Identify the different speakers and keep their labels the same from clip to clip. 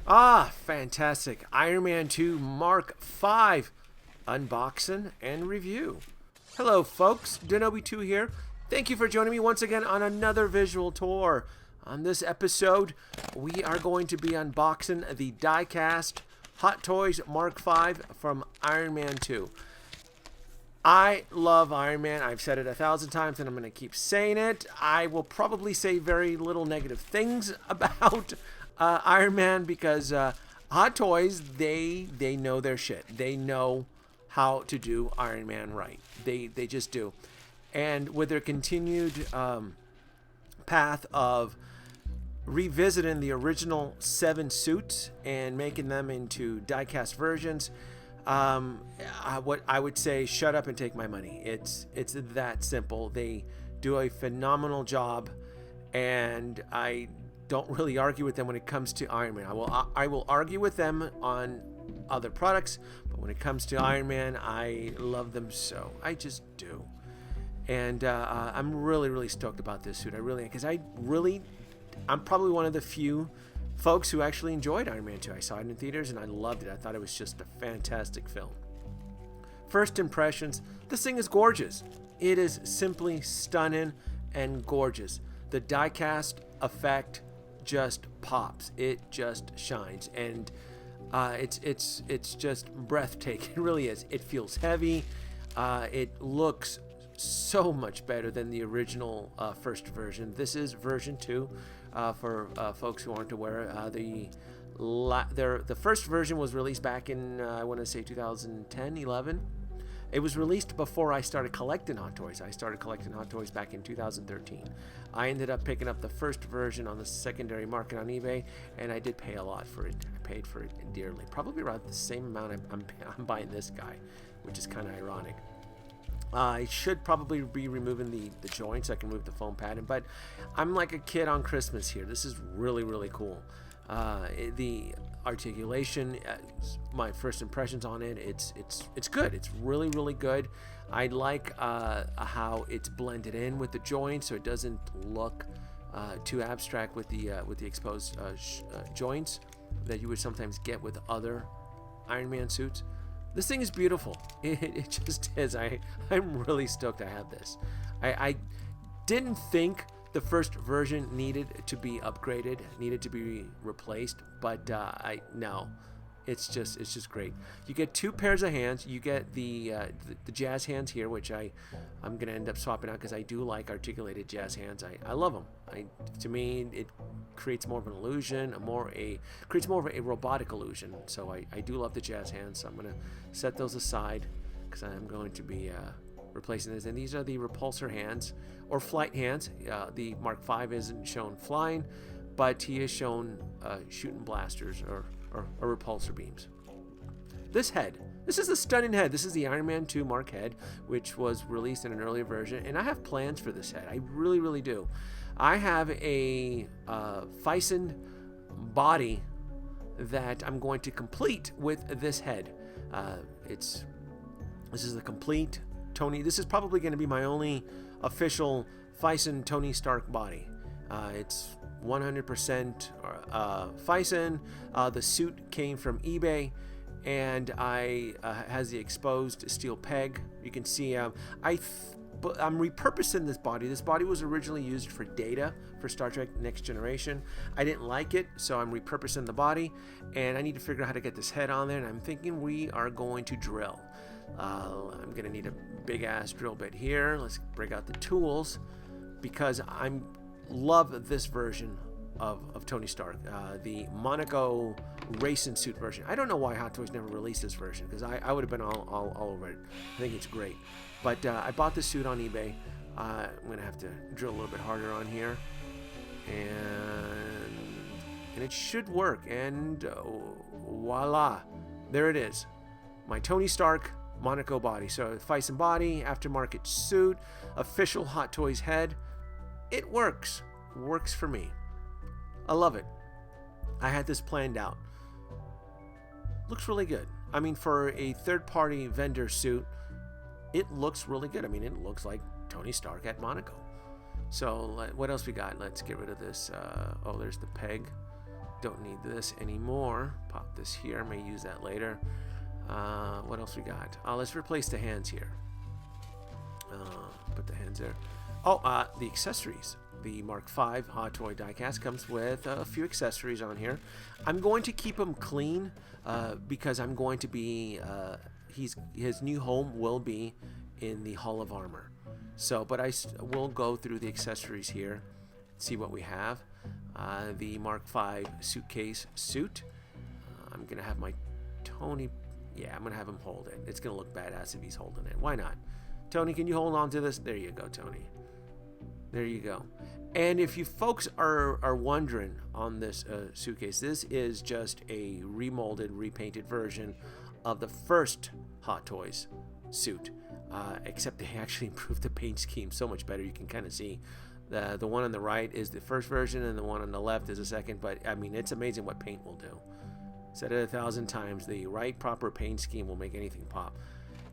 Speaker 1: Ah, fantastic. Iron Man 2 Mark V unboxing and review. Hello, folks. Denobi2 here. Thank you for joining me once again on another visual tour. On this episode, we are going to be unboxing the Diecast Hot Toys Mark V from Iron Man 2. I love Iron Man. I've said it 1,000 times and I'm going to keep saying it. I will probably say very little negative things about Iron Man because Hot Toys, they know their shit. They know how to do Iron Man right. They just do. And with their continued path of revisiting the original 7 suits and making them into diecast versions, what I would say, shut up and take my money. It's that simple. They do a phenomenal job, and I don't really argue with them when it comes to Iron Man. I will argue with them on other products, but when it comes to Iron Man, I love them so. I just do. And I'm really stoked about this suit. I really, because I'm probably one of the few folks who actually enjoyed Iron Man 2. I saw it in theaters and I loved it. I thought it was just a fantastic film. First impressions, this thing is gorgeous. It is simply stunning and gorgeous. The diecast effect just pops. It just shines, and it's just breathtaking. It really is. It feels heavy. It looks so much better than the original first version. This is version 2 for folks who aren't aware. The first version was released back in I want to say 2010, 11. It was released before I started collecting Hot Toys. I started collecting Hot Toys back in 2013. I ended up picking up the first version on the secondary market on eBay, and I did pay a lot for it. I paid for it dearly. Probably around the same amount I'm buying this guy, which is kind of ironic. I should probably be removing the joints. I can move the foam padding, but I'm like a kid on Christmas here. This is really cool. The articulation, my first impressions on it, it's good. It's really good. I like how it's blended in with the joints, so it doesn't look too abstract with the exposed joints that you would sometimes get with other Iron Man suits. This thing is beautiful. It just is. I'm really stoked I have this. I didn't think the first version needed to be upgraded, needed to be replaced, but no, it's just great. You get 2 pairs of hands. You get the jazz hands here, which I'm gonna end up swapping out because I do like articulated jazz hands. I love them. To me, it creates more of an illusion, creates more of a robotic illusion. So I do love the jazz hands. So I'm gonna set those aside because I'm going to be replacing this. And these are the repulsor hands or flight hands. The Mark V isn't shown flying, but he is shown shooting blasters or repulsor beams. This is a stunning head. This is the Iron Man 2 Mark head, which was released in an earlier version, and I have plans for this head. I really do. I have a Thyssen body that I'm going to complete with this head. This is the complete Tony. This is probably going to be my only official Thyssen Tony Stark body. It's 100% Thyssen. The suit came from eBay, and has the exposed steel peg. You can see I'm repurposing this body. This body was originally used for Data for Star Trek Next Generation. I didn't like it, so I'm repurposing the body, and I need to figure out how to get this head on there, and I'm thinking we are going to drill. I'm going to need a big-ass drill bit here. Let's break out the tools, because I love this version of Tony Stark, the Monaco racing suit version. I don't know why Hot Toys never released this version, because I would have been all over it. I think it's great. But I bought this suit on eBay. I'm going to have to drill a little bit harder on here. And it should work. And voila. There it is. My Tony Stark Monaco body. So Thyssen body, aftermarket suit, official Hot Toys head. It works. Works for me. I love it. I had this planned out. Looks really good. I mean, for a third-party vendor suit, it looks really good. I mean, it looks like Tony Stark at Monaco. So what else we got? Let's get rid of this. Oh, there's the peg. Don't need this anymore. Pop this here. May use that later. What else we got? Let's replace the hands here. Put the hands there. Oh, the accessories. The Mark V Hot Toy Diecast comes with a few accessories on here. I'm going to keep them clean because I'm going to be his new home will be in the Hall of Armor. So, but I will go through the accessories here, see what we have. The Mark V suitcase suit. I'm gonna have my Tony. Yeah, I'm gonna have him hold it. It's gonna look badass if he's holding it. Why not? Tony, can you hold on to this? There you go, Tony. There you go. And if you folks are wondering on this suitcase, this is just a remolded, repainted version of the first Hot Toys suit, except they actually improved the paint scheme so much better. You can kind of see the one on the right is the first version and the one on the left is the second. But I mean, it's amazing what paint will do. Said it 1,000 times, the right proper paint scheme will make anything pop.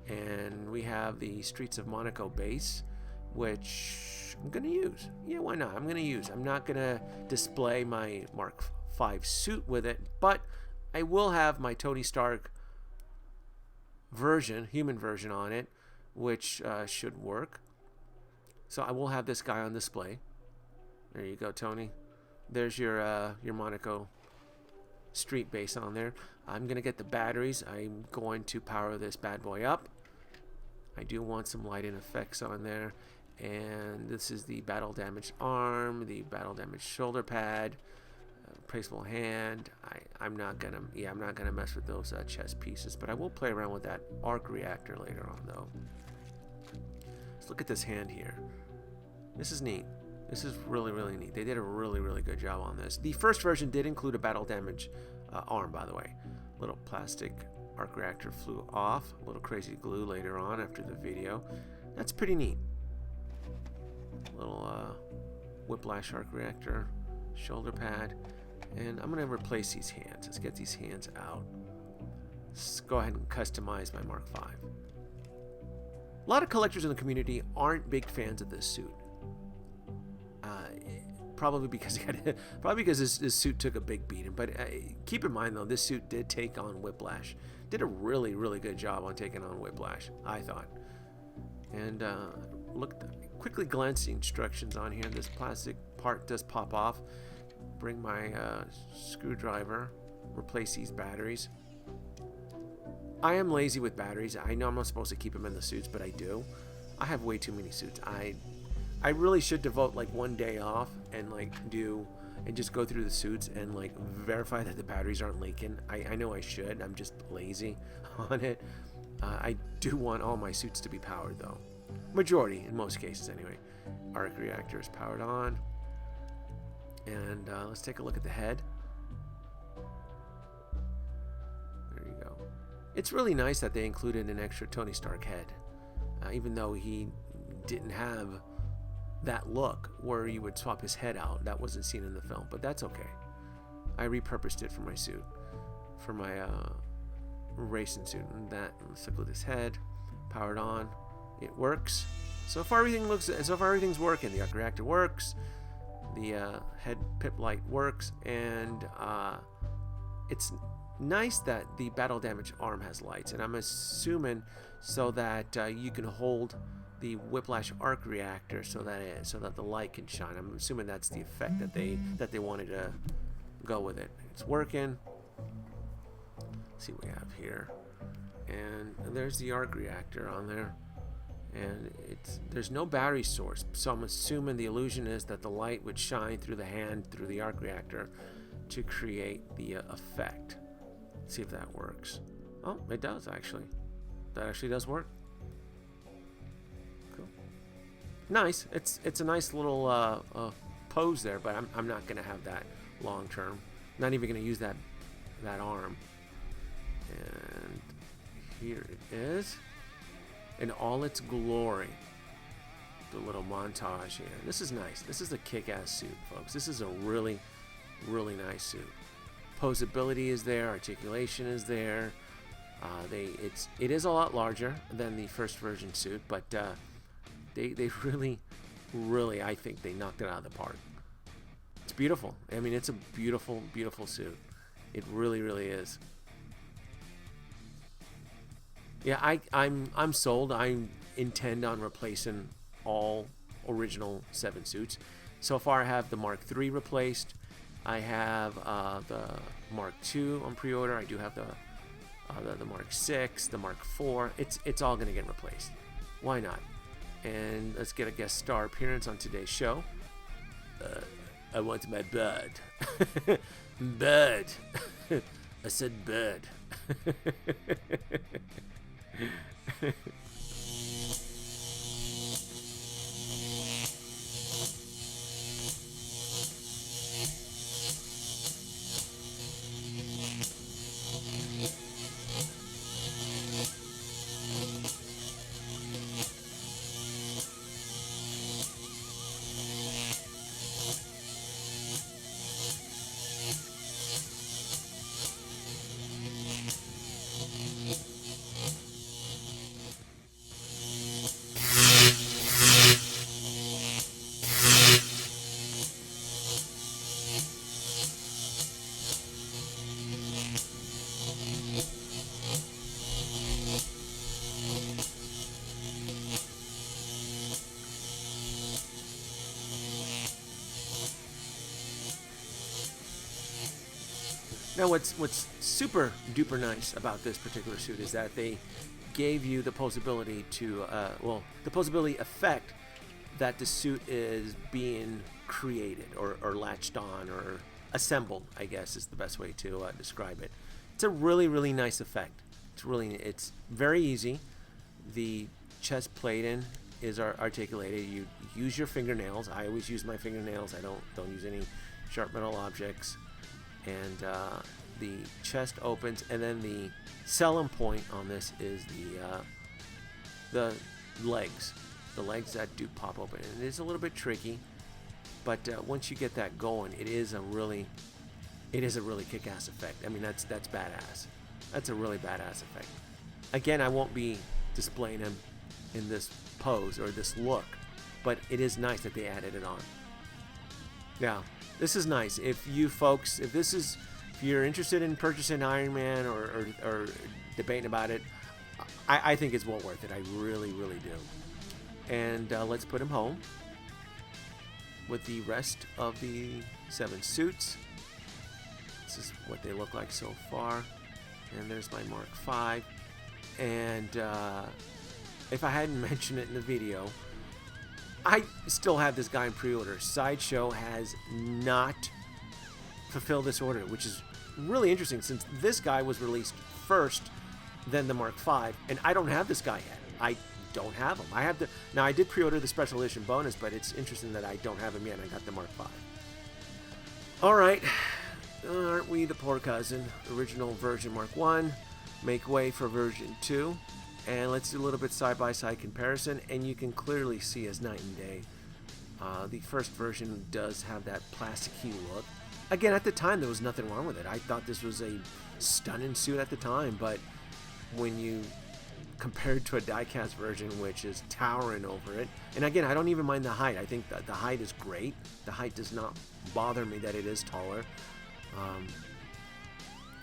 Speaker 1: And we have the Streets of Monaco base, which I'm gonna use. Yeah, why not? I'm gonna use. I'm not gonna display my Mark V suit with it, but I will have my Tony Stark version, human version on it, which should work. So I will have this guy on display. There you go, Tony. There's your Monaco street base on there. I'm gonna get the batteries. I'm going to power this bad boy up. I do want some lighting effects on there. And this is the battle damaged arm, the battle damaged shoulder pad, replaceable hand. I'm not gonna mess with those chest pieces, but I will play around with that arc reactor later on though. Let's look at this hand here. This is neat. This is really, really neat. They did a really, really good job on this. The first version did include a battle damage arm, by the way. Little plastic arc reactor flew off. A little crazy glue later on after the video. That's pretty neat. Little whiplash arc reactor, shoulder pad, and I'm gonna replace these hands. Let's get these hands out. Let's go ahead and customize my Mark V. A lot of collectors in the community aren't big fans of this suit. Probably because his suit took a big beating. But keep in mind though, this suit did take on Whiplash. Did a really, really good job on taking on Whiplash, I thought. And quickly glance the instructions on here. This plastic part does pop off. Bring my screwdriver. Replace these batteries. I am lazy with batteries. I know I'm not supposed to keep them in the suits, but I do. I have way too many suits. I really should devote like one day off and just go through the suits and like verify that the batteries aren't leaking. I know I should. I'm just lazy on it. I do want all my suits to be powered though. Majority, in most cases anyway. Arc reactor is powered on. And let's take a look at the head. There you go. It's really nice that they included an extra Tony Stark head. Even though he didn't have that look where you would swap his head out. That wasn't seen in the film, but that's okay. I repurposed it for my suit. For my racing suit. And that, let's look at this head. Powered on. It works. So far everything's working. The arc reactor works. The head pip light works, and it's nice that the battle damage arm has lights, and I'm assuming so that you can hold the whiplash arc reactor so that the light can shine. I'm assuming that's the effect that they wanted to go with it. It's working. Let's see what we have here, and there's the arc reactor on there. And there's no battery source, so I'm assuming the illusion is that the light would shine through the hand, through the arc reactor, to create the effect. Let's see if that works. Oh, it does actually. That actually does work. Cool. Nice. It's a nice little pose there, but I'm not gonna have that long term. Not even gonna use that arm. And here it is. In all its glory. The little montage here. This is nice. This is a kick-ass suit, folks. This is a really, really nice suit. Posability is there. Articulation is there. It is a lot larger than the first version suit, but they really, really, I think they knocked it out of the park. It's beautiful. I mean, it's a beautiful, beautiful suit. It really, really is. Yeah, I'm sold. I intend on replacing all original 7 suits. So far, I have the Mark III replaced. I have the Mark II on pre-order. I do have the Mark VI, the Mark IV. It's all gonna get replaced. Why not? And let's get a guest star appearance on today's show. I want my bird. Bird. I said bird. Now, what's super duper nice about this particular suit is that they gave you the possibility to, the possibility effect that the suit is being created or latched on or assembled, I guess is the best way to describe it. It's a really, really nice effect. It's very easy. The chest plating is articulated. You use your fingernails. I always use my fingernails. I don't use any sharp metal objects. And the chest opens, and then the selling point on this is the legs that do pop open. And it is a little bit tricky, but once you get that going, it is a really kick-ass effect. I mean, that's badass. That's a really badass effect. Again, I won't be displaying him in this pose or this look, but it is nice that they added it on. Now, this is nice. If you're interested in purchasing Iron Man or debating about it, I think it's well worth it. I really, really do. And let's put him home with the rest of the 7 suits. This is what they look like so far. And there's my Mark V. And if I hadn't mentioned it in the video, I still have this guy in pre-order. Sideshow has not fulfilled this order, which is really interesting since this guy was released first, then the Mark V, and I don't have this guy yet. I don't have him. Now, I did pre-order the special edition bonus, but it's interesting that I don't have him yet, and I got the Mark V. All right. Aren't we the poor cousin? Original version Mark I. Make way for version 2. And let's do a little bit side-by-side comparison, and you can clearly see as night and day. The first version does have that plasticky look. Again, at the time, there was nothing wrong with it. I thought this was a stunning suit at the time, but when you compare it to a diecast version, which is towering over it, and again, I don't even mind the height. I think that the height is great. The height does not bother me that it is taller.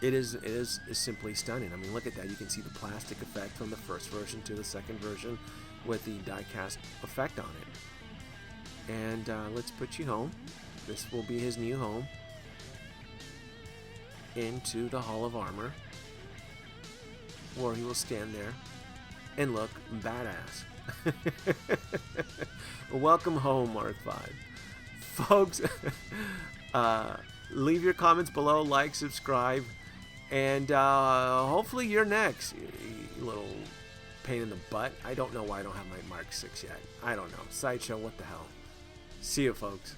Speaker 1: It is simply stunning. I mean, look at that. You can see the plastic effect from the first version to the second version with the die-cast effect on it. And let's put you home. This will be his new home. Into the Hall of Armor, where he will stand there and look badass. Welcome home, Mark V. Folks, leave your comments below, like, subscribe, and hopefully you're next, you little pain in the butt. I don't know why I don't have my Mark VI yet. I don't know. Sideshow, what the hell. See you, folks.